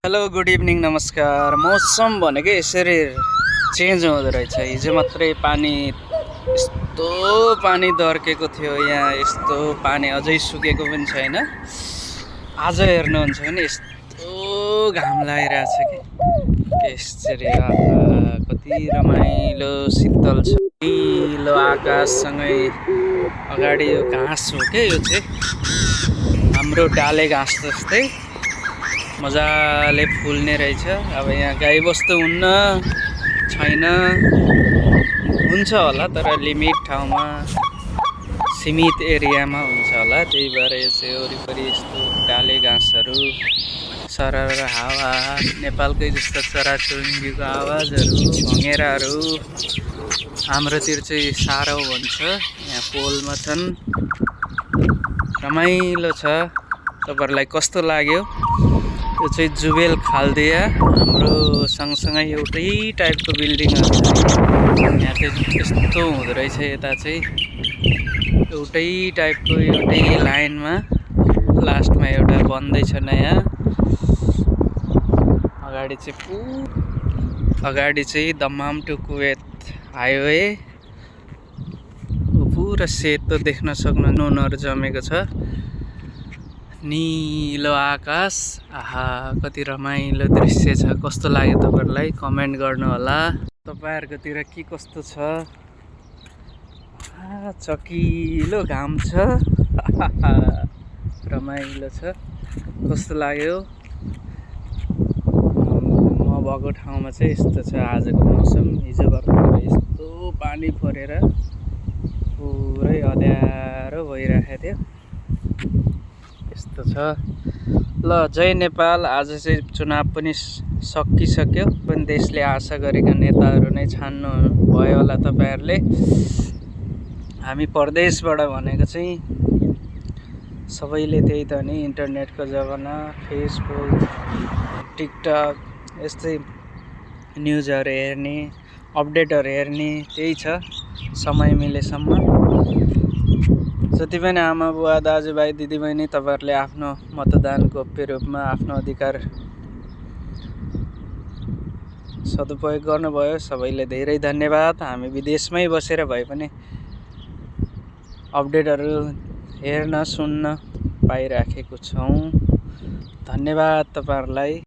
Hello good evening नमस्कार। मौसम भनेकै यसरी चेन्ज हुँदो रहेछ। हिजो मात्रै पानी यस्तो पानी दर्केको थियो, यहाँ यस्तो पानी अझै सुकेको पनि छैन। आज हेर्नुहुन्छ भने यस्तो घाम लागिरहेछ कि यसरी कति रमाइलो शीतल छ। निलो आकाशसँगै अगाडि यो घाँस हो के, यो चाहिँ हाम्रो डाले घाँस जस्तै मजाले फुल्ने रहेछ। अब यहाँ गाईबस्तु हुन्न छैन, हुन्छ होला तर लिमिट ठाउँमा सीमित एरियामा हुन्छ होला। त्यही भएर यो चाहिँ वरिपरि यस्तो डाले घाँसहरू, सरर हावा, नेपालकै जस्तो चराचुरुङ्गीको आवाजहरू, भँगेराहरू। हाम्रोतिर चाहिँ सारौ भन्छ, यहाँ पोलमा छन्। रमाइलो छ। तपाईँहरूलाई कस्तो लाग्यो? यो चाहिँ जुबेल खाल्दिया, हाम्रो सँगसँगै एउटै टाइपको बिल्डिङहरू छ। यहाँ चाहिँ यस्तो हुँदो रहेछ, यता चाहिँ एउटै टाइपको एउटै लाइनमा, लास्टमा एउटा बन्दैछ नयाँ। अगाडि चाहिँ दम्माम टु कुवेत हाइवे, पुरा सेतो देख्न सक्नु, नुनहरू जमेको छ। निलो आकाश, आहा कति रमाइलो दृश्य छ। कस्तो लाग्यो तपाईँहरूलाई कमेन्ट गर्नु होला। तपाईँहरूकोतिर के कस्तो छ? चकिलो घाम छ, रमाइलो छ। कस्तो लाग्यो? म भएको ठाउँमा चाहिँ यस्तो छ आजको मौसम। हिजो भर्खर यस्तो पानी परेर पुरै अँध्यारो भइरहेको थियो, यस्तो छ। ल, जय नेपाल। आज चाहिँ चुनाव पनि सकिसक्यो, पनि देशले आशा गरेका नेताहरू नै छान्नु भयो होला तपाईँहरूले। हामी परदेशबाट भनेको चाहिँ सबैले त्यही त नि, इन्टरनेटको जमाना, फेसबुक, टिकटक, यस्तै न्युजहरू हेर्ने, अपडेटहरू हेर्ने, त्यही छ समय मिलेसम्म। जति पनि आमा बुवा दाजुभाइ दिदीबहिनी, तपाईँहरूले आफ्नो मतदान गोप्य रूपमा आफ्नो अधिकार सदुपयोग गर्नुभयो। सबैले धेरै धन्यवाद। हामी विदेशमै बसेर भए पनि अपडेटहरू हेर्न सुन्न पाइराखेको छौँ। धन्यवाद तपाईँहरूलाई।